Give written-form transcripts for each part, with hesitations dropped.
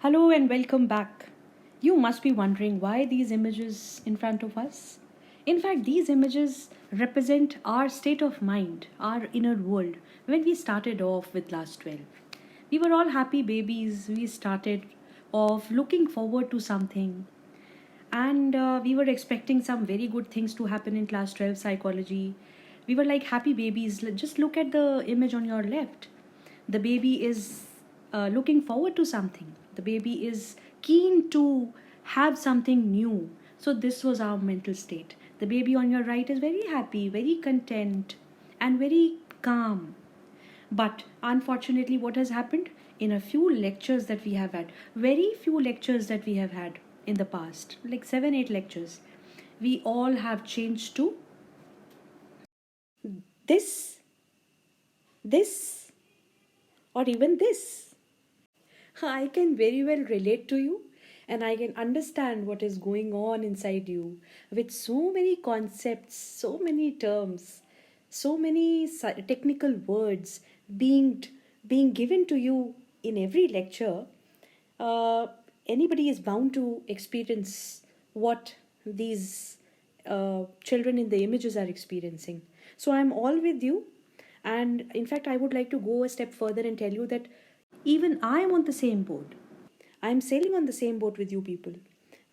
Hello and welcome back. You must be wondering why these images in front of us. In fact, these images represent our state of mind, our inner world, when we started off with class 12. We were all happy babies. We started off looking forward to something. And we were expecting some very good things to happen in class 12 psychology. We were like happy babies. Just look at the image on your left. The baby is looking forward to something. The baby is keen to have something new. So, this was our mental state. The baby on your right is very happy, very content, and very calm. But unfortunately, what has happened? In a few lectures that we have had, very few lectures that we have had in the past, like 7, 8 lectures, we all have changed to this, or even this. I can very well relate to you and I can understand what is going on inside you with so many concepts, so many terms, so many technical words being being given to you in every lecture. uh, Anybody is bound to experience what these children in the images are experiencing. So I'm all with you. And in fact, I would like to go a step further and tell you that even I am on the same boat. I am sailing on the same boat with you people.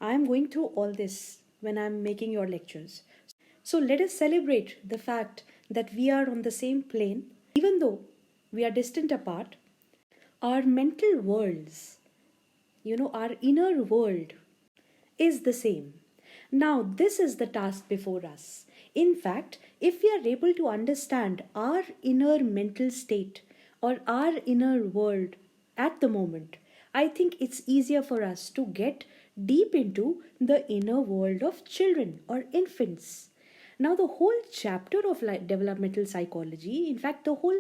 I am going through all this when I am making your lectures. So let us celebrate the fact that we are on the same plane, even though we are distant apart. Our mental worlds, our inner world is the same. Now, this is the task before us. In fact, if we are able to understand our inner mental state or our inner world at the moment, I think it's easier for us to get deep into the inner world of children or infants. Now, the whole chapter of developmental psychology, in fact, the whole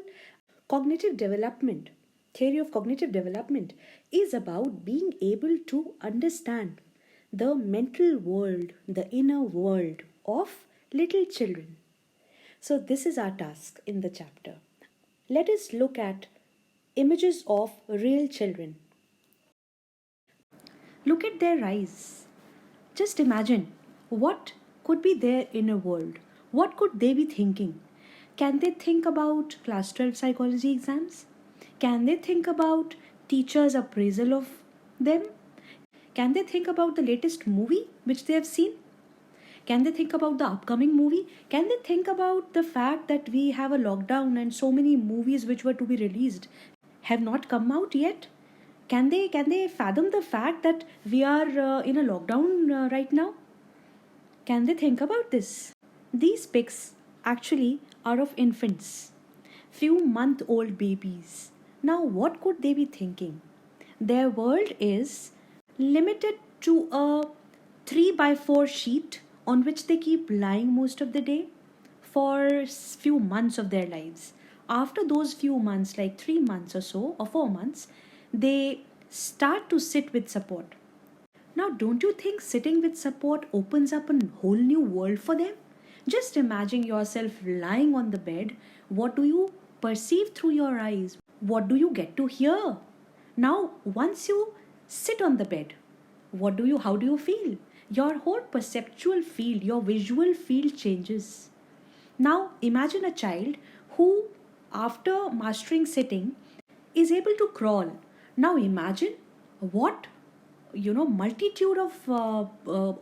cognitive development, theory of cognitive development, is about being able to understand the mental world, the inner world of little children. So, this is our task in the chapter. Let us look at images of real children. Look at their eyes. Just imagine what could be their inner world. What could they be thinking? Can they think about class 12 psychology exams? Can they think about teachers' appraisal of them? Can they think about the latest movie which they have seen? Can they think about the upcoming movie? Can they think about the fact that we have a lockdown and so many movies which were to be released have not come out yet? Can they fathom the fact that we are in a lockdown right now? Can they think about this? These pics actually are of infants, few-month-old babies. Now, what could they be thinking? Their world is limited to a 3 by 4 sheet on which they keep lying most of the day for few months of their lives. After those few months, like 3 months or so, or 4 months, they start to sit with support. Now, don't you think sitting with support opens up a whole new world for them? Just imagine yourself lying on the bed. What do you perceive through your eyes? What do you get to hear? Now, once you sit on the bed, how do you feel? Your whole perceptual field, your visual field changes. Now, imagine a child who, after mastering sitting, is able to crawl. Now, imagine what multitude of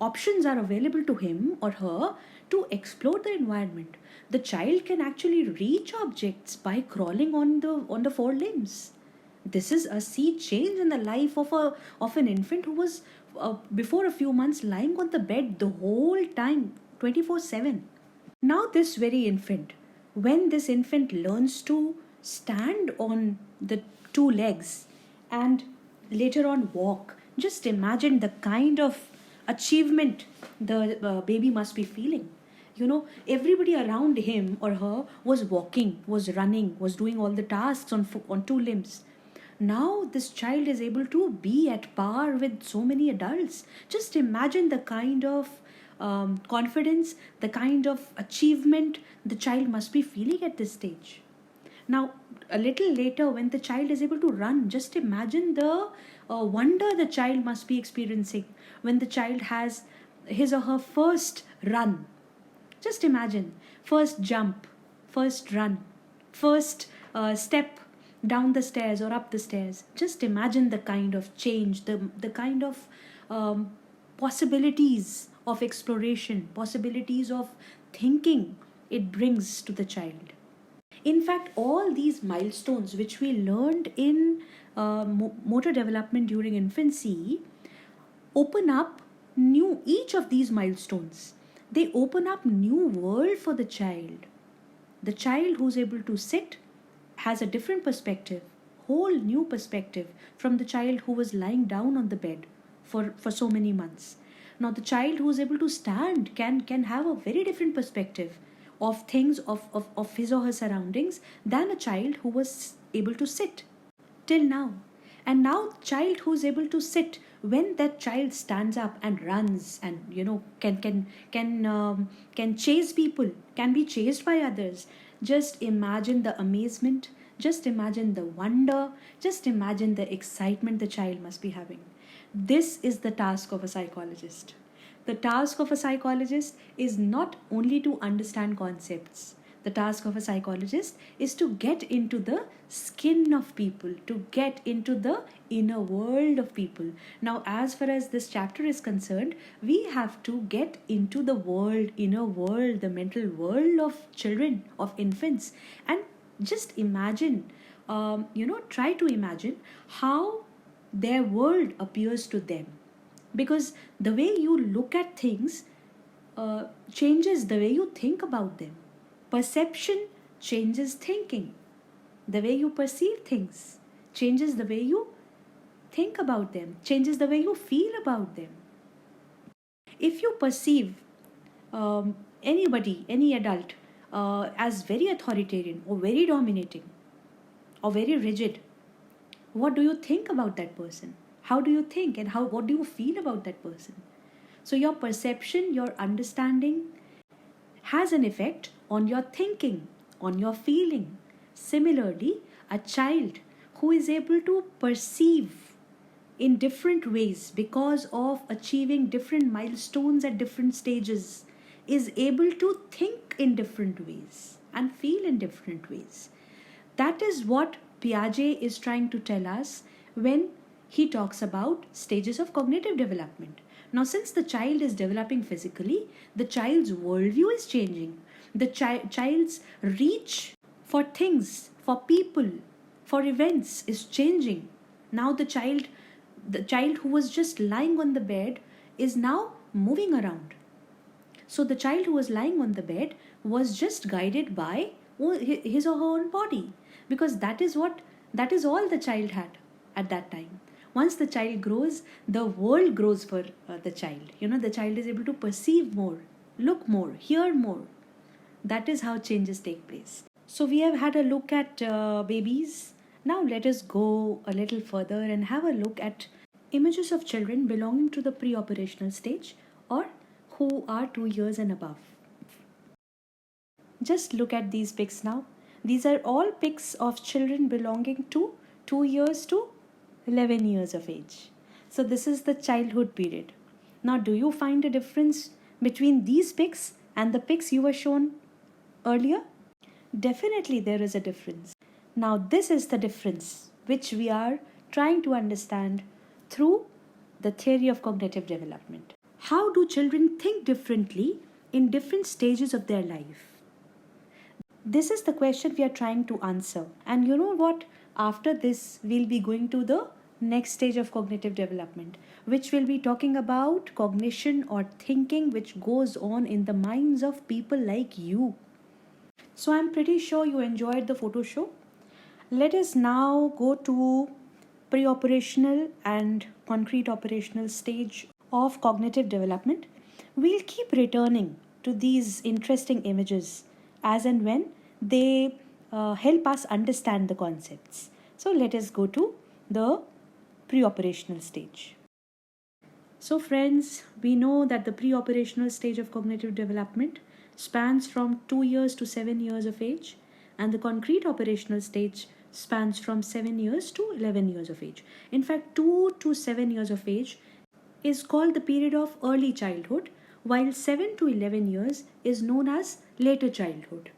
options are available to him or her to explore the environment. The child can actually reach objects by crawling on the four limbs. This is a sea change in the life of an infant who was before a few months lying on the bed the whole time 24/7. Now, this very infant, when this infant learns to stand on the two legs and later on walk, just imagine the kind of achievement the baby must be feeling. Everybody around him or her was walking, was running, was doing all the tasks on two limbs. Now, this child is able to be at par with so many adults. Just imagine the kind of confidence, the kind of achievement the child must be feeling at this stage. Now, a little later, when the child is able to run, just imagine the wonder the child must be experiencing when the child has his or her first run. Just imagine, first jump, first run, first step down the stairs or up the stairs. Just imagine the kind of change, the kind of um, possibilities of exploration, possibilities of thinking it brings to the child. In fact, all these milestones which we learned in motor development during infancy open up each of these milestones. They open up new world for the child. The child who's able to sit has a different perspective, whole new perspective from the child who was lying down on the bed for so many months. Now the child who is able to stand can have a very different perspective of things, of his or her surroundings, than a child who was able to sit till now. And now child who's able to sit, when that child stands up and runs and can chase people, can be chased by others, just imagine the amazement, just imagine the wonder, just imagine the excitement the child must be having. This is the task of a psychologist. The task of a psychologist is not only to understand concepts. The task of a psychologist is to get into the skin of people, to get into the inner world of people. Now, as far as this chapter is concerned, we have to get into the world, inner world, the mental world of children, of infants, and just imagine, try to imagine how their world appears to them. Because the way you look at things changes the way you think about them. Perception changes thinking. The way you perceive things changes the way you think about them, changes the way you feel about them. If you perceive anybody, any adult, as very authoritarian or very dominating or very rigid, what do you think about that person? How do you think, and what do you feel about that person? So your perception, your understanding has an effect on your thinking, on your feeling. Similarly, a child who is able to perceive in different ways because of achieving different milestones at different stages is able to think in different ways and feel in different ways. That is what Piaget is trying to tell us when he talks about stages of cognitive development. Now, since the child is developing physically, the child's worldview is changing. The child's reach for things, for people, for events is changing. Now the child who was just lying on the bed is now moving around. So the child who was lying on the bed was just guided by his or her own body, because that is all the child had at that time. Once the child grows, the world grows for the child. The child is able to perceive more, look more, hear more. That is how changes take place. So we have had a look at babies. Now let us go a little further and have a look at images of children belonging to the pre-operational stage, or who are 2 years and above. Just look at these pics now. These are all pics of children belonging to 2 years to 11 years of age. So this is the childhood period. Now, do you find a difference between these pics and the pics you were shown earlier? Definitely there is a difference. Now, this is the difference which we are trying to understand through the theory of cognitive development. How do children think differently in different stages of their life? This is the question we are trying to answer. And you know what? After this, we'll be going to the next stage of cognitive development, which will be talking about cognition or thinking, which goes on in the minds of people like you. So I'm pretty sure you enjoyed the photo show. Let us now go to pre-operational and concrete operational stage of cognitive development. We'll keep returning to these interesting images as and when they help us understand the concepts. So let us go to the pre-operational stage. So friends, we know that the pre-operational stage of cognitive development spans from 2 years to 7 years of age, and the concrete operational stage spans from 7 years to 11 years of age. In fact, 2 to 7 years of age is called the period of early childhood, while 7 to 11 years is known as later childhood.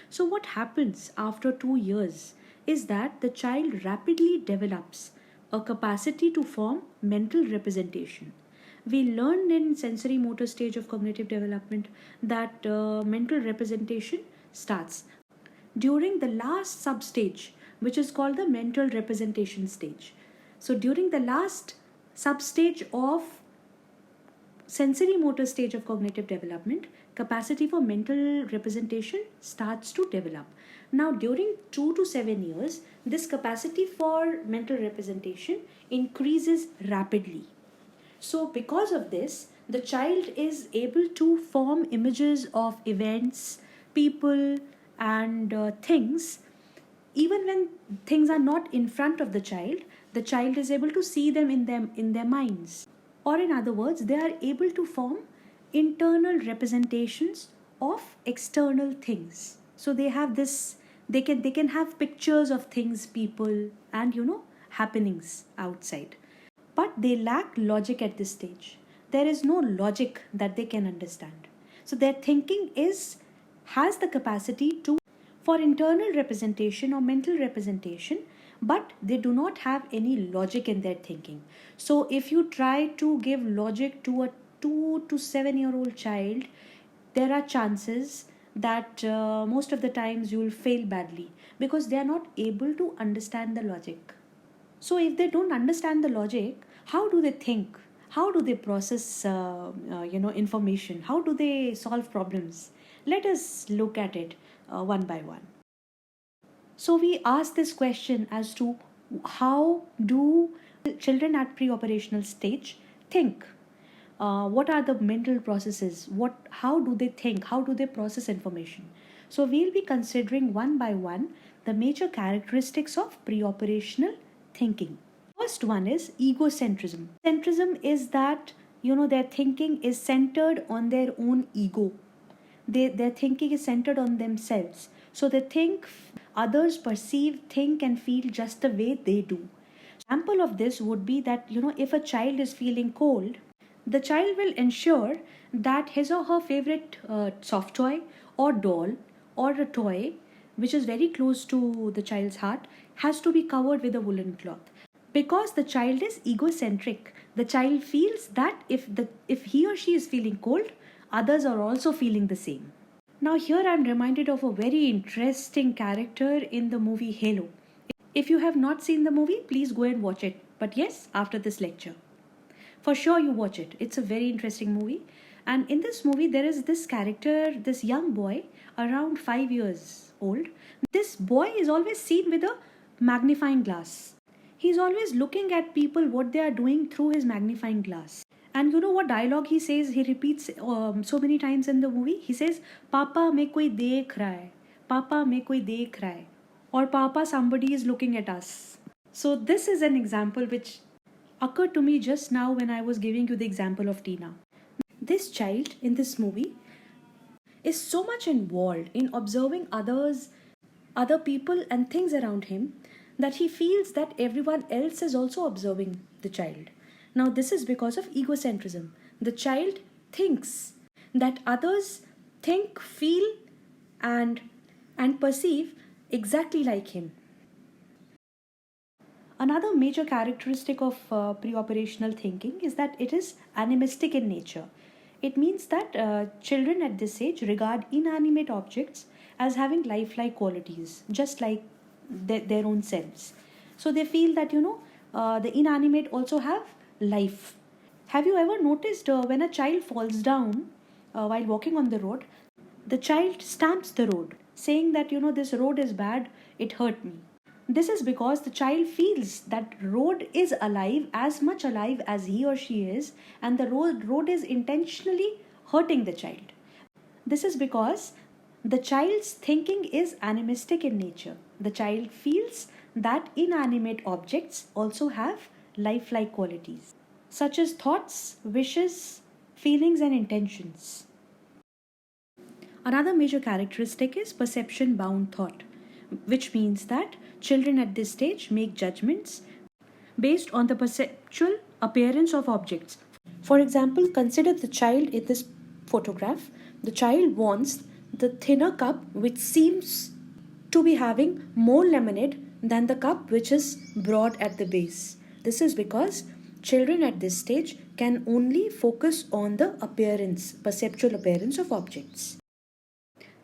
So, what happens after 2 years is that the child rapidly develops a capacity to form mental representation. We learned in sensory motor stage of cognitive development that mental representation starts during the last substage, which is called the mental representation stage. So, during the last substage of sensory motor stage of cognitive development, capacity for mental representation starts to develop. Now, during 2 to 7 years, this capacity for mental representation increases rapidly. So, because of this, the child is able to form images of events, people, and things. Even when things are not in front of the child is able to see them in their minds. Or in other words, they are able to form internal representations of external things. So they have this, they can have pictures of things, people, and happenings outside. But they lack logic at this stage. There is no logic that they can understand. So their thinking has the capacity to for internal representation or mental representation, but they do not have any logic in their thinking. So if you try to give logic to a 2 to 7 year old child, there are chances that most of the times you will fail badly because they are not able to understand the logic. So if they don't understand the logic, how do they think? How do they process information? How do they solve problems? Let us look at it one by one. So we ask this question as to how do children at pre-operational stage think? What are the mental processes? How do they think? How do they process information? So we'll be considering one by one the major characteristics of pre-operational thinking. First one is egocentrism. Centrism is that their thinking is centered on their own ego. Their thinking is centered on themselves. So they think others perceive, think, and feel just the way they do. Example of this would be that if a child is feeling cold, the child will ensure that his or her favorite soft toy or doll or a toy which is very close to the child's heart has to be covered with a woolen cloth. Because the child is egocentric, the child feels that if he or she is feeling cold, others are also feeling the same. Now here I am reminded of a very interesting character in the movie Halo. If you have not seen the movie, please go and watch it. But yes, after this lecture. For sure you watch it. It's a very interesting movie. And in this movie, there is this character, this young boy, around 5 years old. This boy is always seen with a magnifying glass. He's always looking at people, what they are doing through his magnifying glass. And you know what dialogue he says? He repeats so many times in the movie. He says, Papa, mein koi dekh raha hai. Papa, mein koi dekh raha hai. Or Papa, somebody is looking at us. So this is an example which occurred to me just now when I was giving you the example of Tina. This child in this movie is so much involved in observing others, other people and things around him that he feels that everyone else is also observing the child. Now this is because of egocentrism. The child thinks that others think, feel and perceive exactly like him. Another major characteristic of pre-operational thinking is that it is animistic in nature. It means that children at this age regard inanimate objects as having lifelike qualities, just like their own selves. So they feel that the inanimate also have life. Have you ever noticed when a child falls down while walking on the road, the child stamps the road, saying that this road is bad, it hurt me. This is because the child feels that road is alive, as much alive as he or she is, and the road is intentionally hurting the child. This is because the child's thinking is animistic in nature. The child feels that inanimate objects also have lifelike qualities, such as thoughts, wishes, feelings, and intentions. Another major characteristic is perception bound thought. which means that children at this stage make judgments based on the perceptual appearance of objects. For example, consider the child in this photograph. The child wants the thinner cup which seems to be having more lemonade than the cup which is broad at the base. This is because children at this stage can only focus on the appearance, perceptual appearance of objects.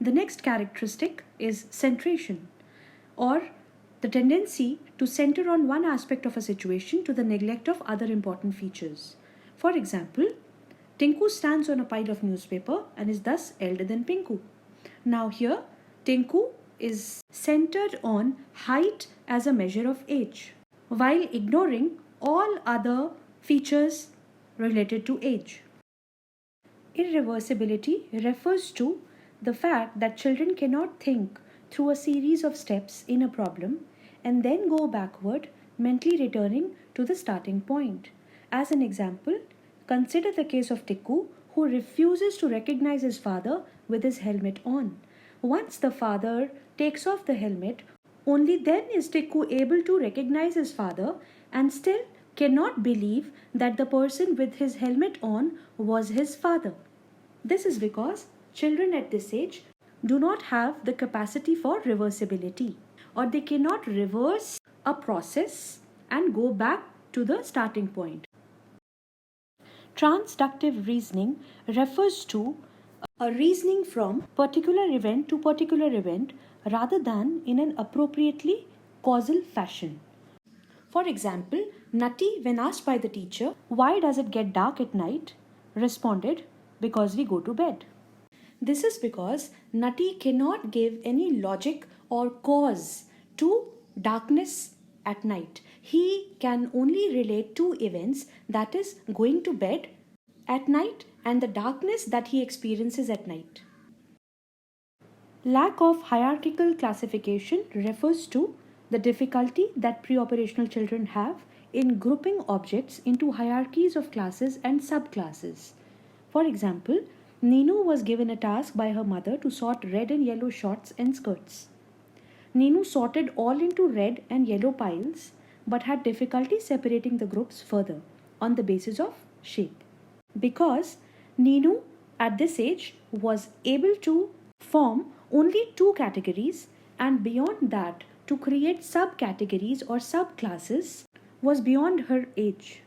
The next characteristic is centration, or the tendency to center on one aspect of a situation to the neglect of other important features. For example, Tinku stands on a pile of newspaper and is thus elder than Pinku. Now here, Tinku is centered on height as a measure of age, while ignoring all other features related to age. Irreversibility refers to the fact that children cannot think through a series of steps in a problem and then go backward, mentally returning to the starting point. As an example, consider the case of Tikku, who refuses to recognize his father with his helmet on. Once the father takes off the helmet, only then is Tikku able to recognize his father and still cannot believe that the person with his helmet on was his father. This is because children at this age do not have the capacity for reversibility, or they cannot reverse a process and go back to the starting point. Transductive reasoning refers to a reasoning from particular event to particular event rather than in an appropriately causal fashion. For example, Nati, when asked by the teacher, "Why does it get dark at night?" responded, "Because we go to bed." This is because Nati cannot give any logic or cause to darkness at night. He can only relate two events, that is, going to bed at night and the darkness that he experiences at night. Lack of hierarchical classification refers to the difficulty that preoperational children have in grouping objects into hierarchies of classes and subclasses. For example, Ninu was given a task by her mother to sort red and yellow shorts and skirts. Ninu sorted all into red and yellow piles but had difficulty separating the groups further on the basis of shape. Because Ninu at this age was able to form only two categories, and beyond that to create subcategories or subclasses was beyond her age.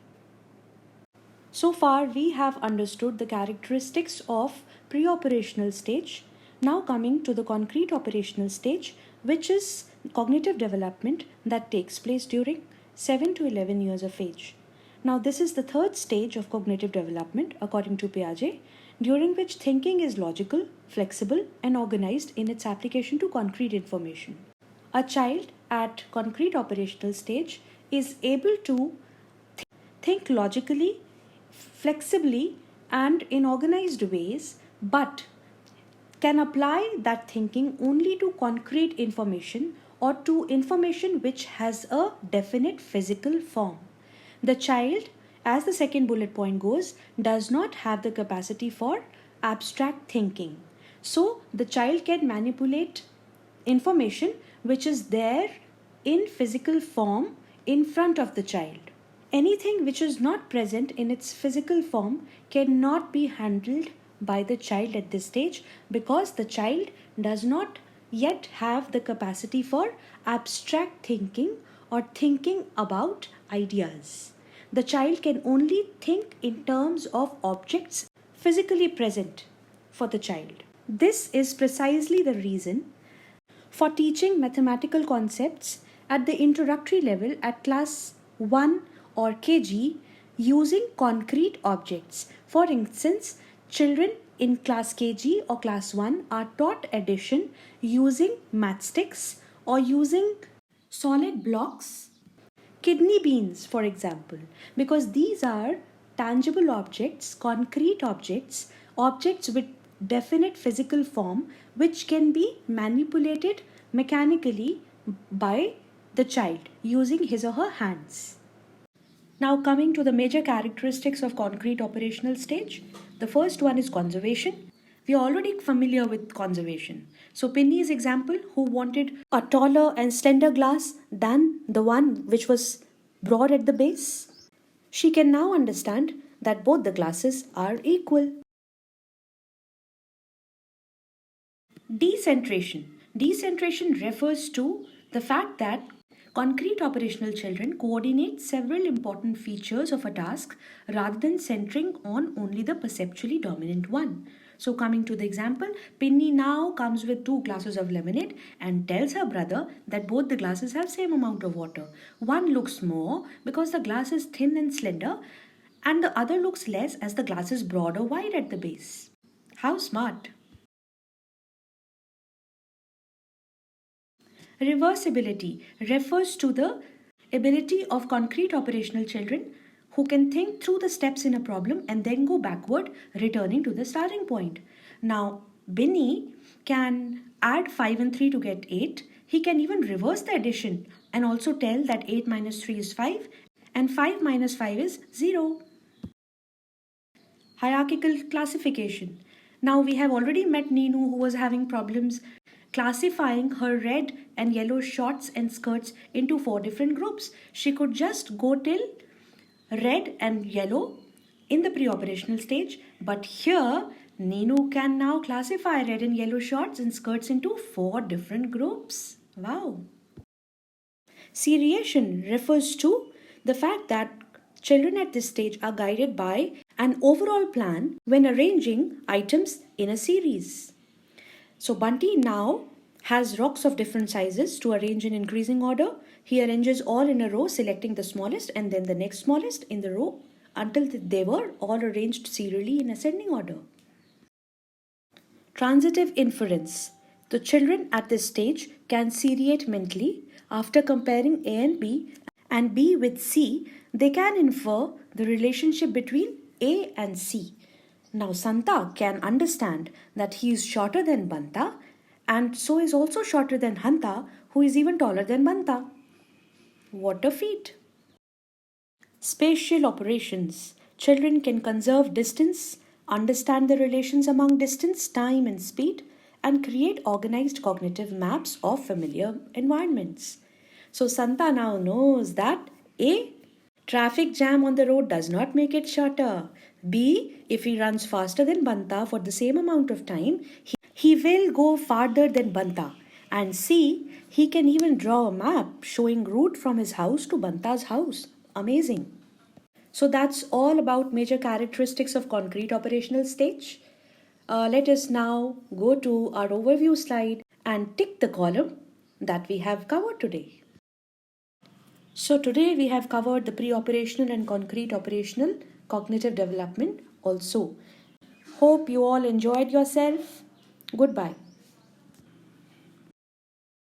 So far we have understood the characteristics of pre-operational stage. Now coming to the concrete operational stage, which is cognitive development that takes place during 7 to 11 years of age. Now this is the third stage of cognitive development according to Piaget, during which thinking is logical, flexible and organized in its application to concrete information. A child at concrete operational stage is able to think logically, flexibly and in organized ways, but can apply that thinking only to concrete information or to information which has a definite physical form. The child, as the second bullet point goes, does not have the capacity for abstract thinking. So the child can manipulate information which is there in physical form in front of the child. Anything which is not present in its physical form cannot be handled by the child at this stage, because the child does not yet have the capacity for abstract thinking or thinking about ideas. The child can only think in terms of objects physically present for the child. This is precisely the reason for teaching mathematical concepts at the introductory level at class 1 or KG using concrete objects. For instance, children in class KG or class 1 are taught addition using matchsticks or using solid blocks, kidney beans for example, because these are tangible objects, concrete objects, objects with definite physical form which can be manipulated mechanically by the child using his or her hands. Now coming to the major characteristics of concrete operational stage. The first one is conservation. We are already familiar with conservation. So Pinny's example, who wanted a taller and slender glass than the one which was broad at the base, she can now understand that both the glasses are equal. Decentration. Decentration refers to the fact that concrete operational children coordinate several important features of a task rather than centering on only the perceptually dominant one. So, coming to the example, Pinny now comes with 2 glasses of lemonade and tells her brother that both the glasses have same amount of water. One looks more because the glass is thin and slender, and the other looks less as the glass is broad or wide at the base. How smart! Reversibility refers to the ability of concrete operational children who can think through the steps in a problem and then go backward, returning to the starting point. Now, Binny can add 5 and 3 to get 8. He can even reverse the addition and also tell that 8 minus 3 is 5 and 5 minus 5 is 0. Hierarchical classification. Now we have already met Neenu, who was having problems classifying her red and yellow shorts and skirts into 4 different groups. She could just go till red and yellow in the pre-operational stage, but here Neenu can now classify red and yellow shorts and skirts into 4 different groups. Wow! Seriation refers to the fact that children at this stage are guided by an overall plan when arranging items in a series. So Bunty now has rocks of different sizes to arrange in increasing order. He arranges all in a row, selecting the smallest and then the next smallest in the row until they were all arranged serially in ascending order. Transitive inference. The children at this stage can seriate mentally. After comparing A and B with C, they can infer the relationship between A and C. Now Santa can understand that he is shorter than Banta and so is also shorter than Hanta, who is even taller than Banta. What a feat! Spatial operations. Children can conserve distance, understand the relations among distance, time, and speed, and create organized cognitive maps of familiar environments. So Santa now knows that A. Traffic jam on the road does not make it shorter. B. If he runs faster than Banta for the same amount of time, he will go farther than Banta. And C. He can even draw a map showing route from his house to Banta's house. Amazing. So that's all about major characteristics of concrete operational stage. Let us now go to our overview slide and tick the column that we have covered today. So today we have covered the pre-operational and concrete operational cognitive development also. Hope you all enjoyed yourself. Goodbye.